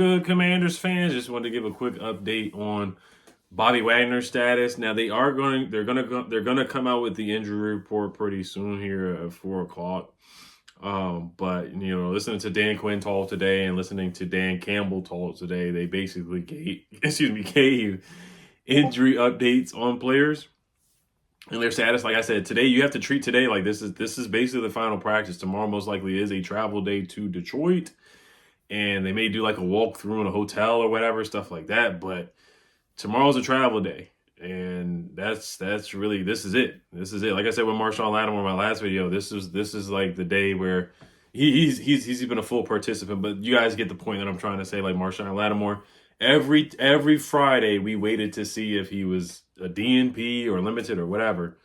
good, Commanders fans? Just wanted to give a quick update on Bobby Wagner's status. Now they're gonna come out with the injury report pretty soon here at 4 o'clock. But listening to Dan Quinn talk today and listening to Dan Campbell talk today, they basically gave injury updates on players and their status. Like I said, today you have to treat today like this is basically the final practice. Tomorrow most likely is a travel day to Detroit. And they may do like a walkthrough in a hotel or whatever, stuff like that. But tomorrow's a travel day. And that's really, this is it. This is it. Like I said with Marshawn Lattimore in my last video, this is like the day where he's been a full participant. But you guys get the point that I'm trying to say. Like Marshawn Lattimore, every Friday we waited to see if he was a DNP or limited or whatever.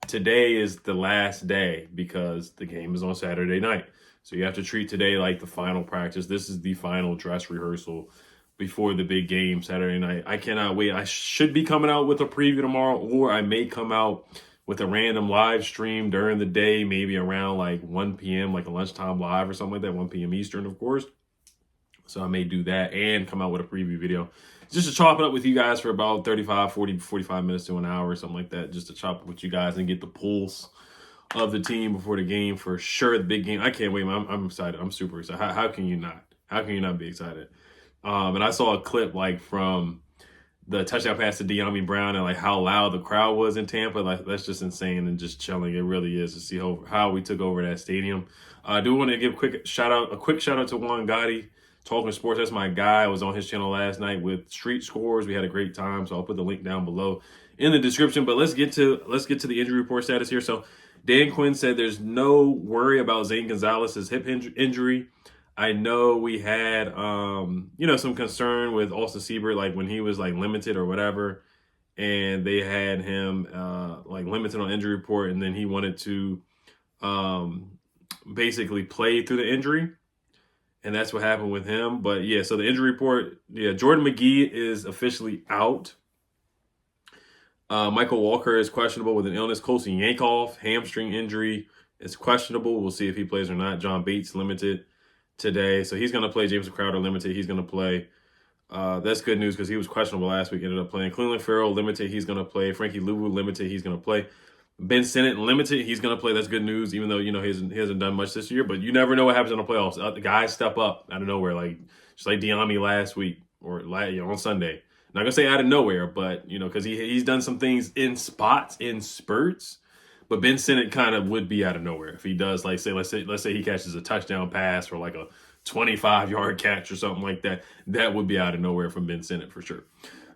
Today is the last day because the game is on Saturday night. So you have to treat today like the final practice. This is the final dress rehearsal before the big game Saturday night. I cannot wait. I should be coming out with a preview tomorrow, or I may come out with a random live stream during the day, maybe around like 1 p.m., like a lunchtime live or something like that, 1 p.m. Eastern, of course. So I may do that and come out with a preview video just to chop it up with you guys for about 35, 40, 45 minutes to an hour or something like that, just to chop it with you guys and get the pulse of the team before the game for sure. The big game. I can't wait, man. I'm excited. I'm super excited. How can you not? How can you not be excited? And I saw a clip like from the touchdown pass to De'Ami Brown and like how loud the crowd was in Tampa. Like that's just insane and just chilling. It really is to see how we took over that stadium. I do want to give a quick shout out to Wagner, Talking Sports. That's my guy. I was on his channel last night with Street Scores. We had a great time. So I'll put the link down below in the description. But let's get to the injury report status here. So Dan Quinn said there's no worry about Zane Gonzalez's hip injury. I know we had, some concern with Austin Seibert, like when he was like limited or whatever, and they had him like limited on injury report, and then he wanted to basically play through the injury, and that's what happened with him. But yeah, so the injury report, Jordan McGee is officially out. Michael Walker is questionable with an illness. Colson Yankoff, hamstring injury, is questionable. We'll see if he plays or not. John Bates limited today, so he's going to play. James Crowder limited. He's going to play. That's good news because he was questionable last week. Ended up playing. Cleveland Farrell limited. He's going to play. Frankie Louvu limited. He's going to play. Ben Sinnott limited. He's going to play. That's good news, even though he hasn't done much this year. But you never know what happens in the playoffs. The guys step up out of nowhere, just like De'Ami last week or on Sunday. Not gonna say out of nowhere, but because he's done some things in spots, in spurts. But Ben Sinnott kind of would be out of nowhere if he does, let's say he catches a touchdown pass or like a 25-yard catch or something like that. That would be out of nowhere from Ben Sinnott for sure.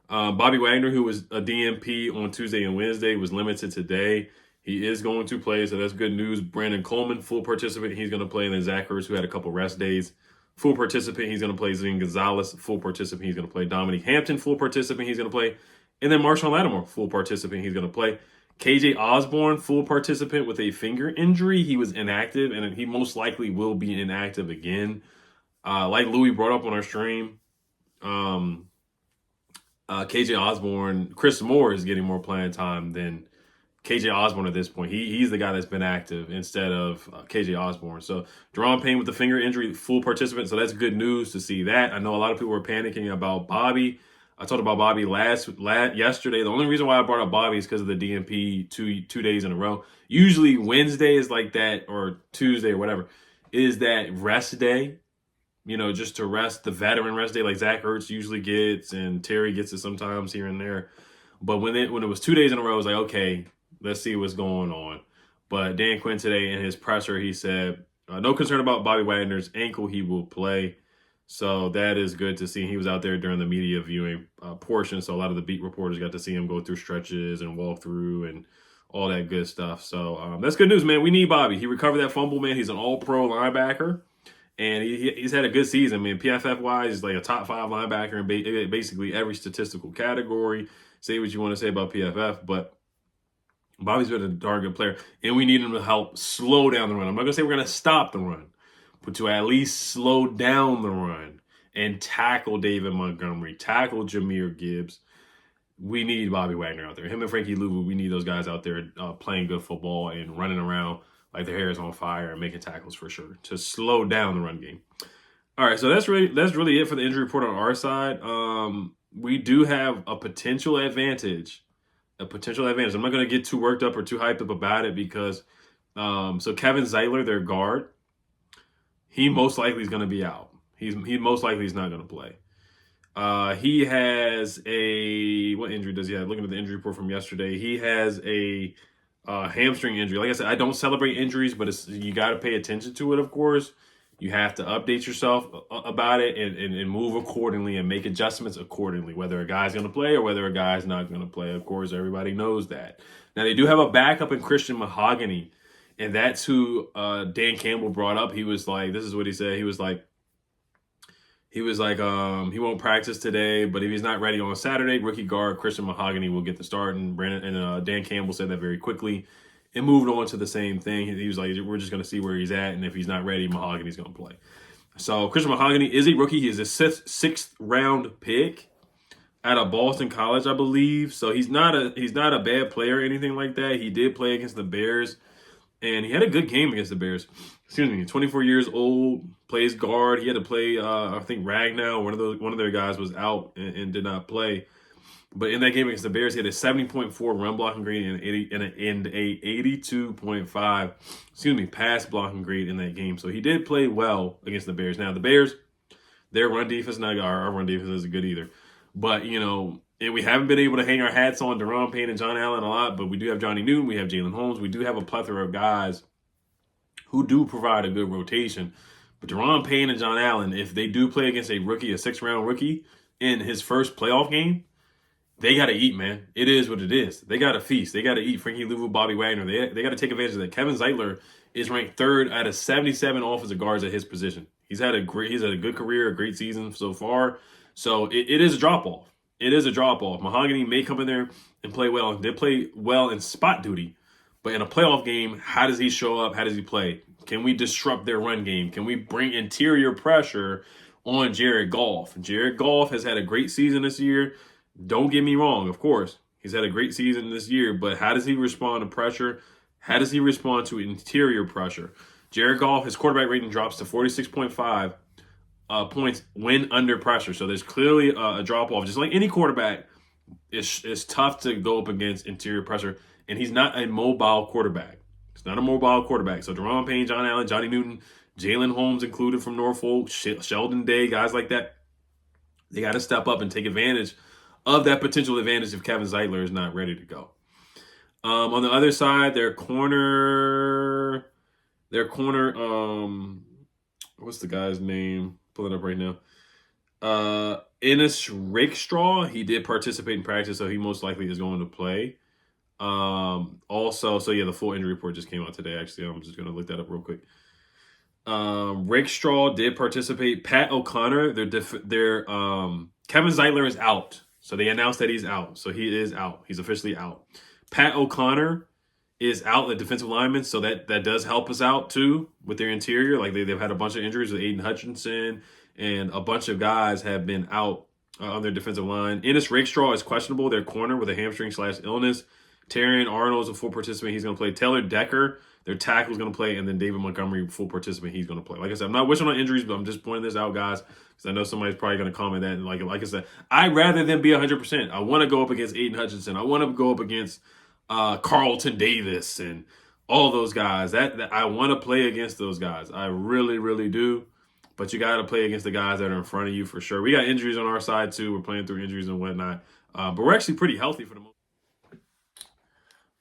Bobby Wagner, who was a DNP on Tuesday and Wednesday, was limited today. He is going to play, so that's good news. Brandon Coleman, full participant. He's going to play. And then Zach Ertz, who had a couple rest days, full participant. He's going to play. Zane Gonzalez, full participant. He's going to play. Dominique Hampton, full participant. He's going to play. And then Marshawn Lattimore, full participant. He's going to play. KJ Osborne, full participant with a finger injury. He was inactive, and he most likely will be inactive again. Like Louis brought up on our stream, KJ Osborne, Chris Moore is getting more playing time than KJ Osborne at this point. He's the guy that's been active instead of KJ Osborne. So Deron Payne with the finger injury, full participant. So that's good news to see that. I know a lot of people were panicking about Bobby. I talked about Bobby yesterday. The only reason why I brought up Bobby is because of the DNP two days in a row. Usually Wednesday is like that, or Tuesday or whatever, is that rest day. Just to rest, the veteran rest day like Zach Ertz usually gets, and Terry gets it sometimes here and there. But when it was 2 days in a row, I was like, okay, let's see what's going on. But Dan Quinn today in his presser, he said, no concern about Bobby Wagner's ankle. He will play. So that is good to see. He was out there during the media viewing portion. So a lot of the beat reporters got to see him go through stretches and walk through and all that good stuff. So that's good news, man. We need Bobby. He recovered that fumble, man. He's an all-pro linebacker. And he's had a good season. I mean, PFF-wise, he's like a top 5 linebacker in basically every statistical category. Say what you want to say about PFF, but Bobby's been a darn good player. And we need him to help slow down the run. I'm not going to say we're going to stop the run, but to at least slow down the run and tackle David Montgomery, tackle Jahmyr Gibbs. We need Bobby Wagner out there. Him and Frankie Louvu, we need those guys out there playing good football and running around like their hair is on fire and making tackles for sure to slow down the run game. All right, so that's really it for the injury report on our side. We do have a potential advantage. A potential advantage. I'm not going to get too worked up or too hyped up about it because so Kevin Zeitler, their guard, he most likely is going to be out. He most likely is not going to play. He has a what injury does he have? Looking at the injury report from yesterday, he has a hamstring injury. Like I said, I don't celebrate injuries, but you got to pay attention to it. Of course, you have to update yourself about it and move accordingly and make adjustments accordingly. Whether a guy's going to play or whether a guy's not going to play. Of course, everybody knows that. Now they do have a backup in Christian Mahogany, and that's who Dan Campbell brought up. He was like, this is what he said. He was like, he won't practice today, but if he's not ready on Saturday, rookie guard Christian Mahogany will get the start. And Dan Campbell said that very quickly and moved on to the same thing. He was like, we're just going to see where he's at, and if he's not ready, Mahogany's going to play. So Christian Mahogany is a rookie. He is a sixth round pick out of Boston College, I believe. So he's not a bad player or anything like that. He did play against the Bears, and he had a good game against the Bears. Excuse me, 24 years old, plays guard. He had to play, I think Wagner, one of their guys was out and did not play. But in that game against the Bears, he had a 70.4 run blocking grade and a 82.5, pass blocking grade in that game. So he did play well against the Bears. Now the Bears, their run defense, not our run defense isn't good either. But and we haven't been able to hang our hats on Deron Payne and John Allen a lot. But we do have Johnny Newton, we have Jalen Holmes, we do have a plethora of guys who do provide a good rotation. But Deron Payne and John Allen, if they do play against a rookie, a sixth-round rookie, in his first playoff game, they got to eat, man. It is what it is. They got to feast. They got to eat. Frankie Louvu, Bobby Wagner. They got to take advantage of that. Kevin Zeitler is ranked third out of 77 offensive guards at his position. He's had a good career, a great season so far. So it is a drop-off. It is a drop-off. Mahogany may come in there and play well. They play well in spot duty. But in a playoff game, how does he show up? How does he play? Can we disrupt their run game? Can we bring interior pressure on Jared Goff? Jared Goff has had a great season this year. Don't get me wrong, of course. He's had a great season this year, but how does he respond to pressure? How does he respond to interior pressure? Jared Goff, his quarterback rating drops to 46.5 points when under pressure. So there's clearly a drop-off. Just like any quarterback, it's tough to go up against interior pressure. And he's not a mobile quarterback. He's not a mobile quarterback. So Deron Payne, John Allen, Johnny Newton, Jalen Holmes included from Norfolk, Sheldon Day, guys like that, they got to step up and take advantage of that potential advantage if Kevin Zeitler is not ready to go. On the other side, their corner, what's the guy's name? Pull it up right now. Ennis Rakestraw, he did participate in practice, so he most likely is going to play. The full injury report just came out today. Actually, I'm just going to look that up real quick. Rakestraw did participate. Pat O'Connor, Kevin Zeitler is out. So they announced that he's out. So he is out. He's officially out. Pat O'Connor is out, the defensive lineman. So that does help us out too with their interior. Like they've had a bunch of injuries with Aiden Hutchinson, and a bunch of guys have been out on their defensive line. Ennis Rakestraw is questionable. Their corner with a hamstring/illness. Terrion Arnold is a full participant. He's going to play. Taylor Decker, their tackle, is going to play. And then David Montgomery, full participant. He's going to play. Like I said, I'm not wishing on injuries, but I'm just pointing this out, guys, because I know somebody's probably going to comment that. And like I said, I'd rather than be 100%. I want to go up against Aiden Hutchinson. I want to go up against Carlton Davis and all those guys. That I want to play against those guys. I really, really do. But you got to play against the guys that are in front of you for sure. We got injuries on our side, too. We're playing through injuries and whatnot. But we're actually pretty healthy for the most.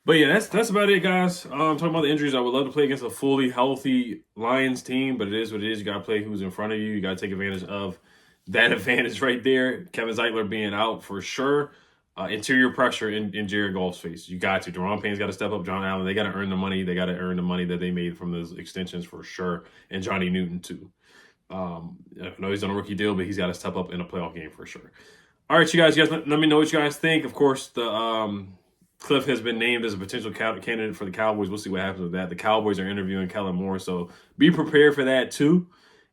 But yeah, that's about it, guys. Talking about the injuries, I would love to play against a fully healthy Lions team, but it is what it is. You got to play who's in front of you. You got to take advantage of that advantage right there. Kevin Zeitler being out for sure. Interior pressure in Jared Goff's face. You got to. Deron Payne's got to step up. John Allen, they got to earn the money. They got to earn the money that they made from those extensions for sure. And Johnny Newton, too. I know he's on a rookie deal, but he's got to step up in a playoff game for sure. All right, you guys let me know what you guys think. Of course, the Cliff has been named as a potential candidate for the Cowboys. We'll see what happens with that. The Cowboys are interviewing Kellen Moore, so be prepared for that too.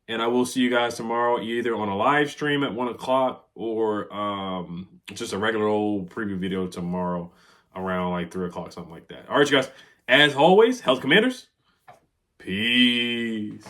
And I will see you guys tomorrow, either on a live stream at 1 o'clock or just a regular old preview video tomorrow around like 3 o'clock, something like that. All right, you guys. As always, Health Commanders, peace.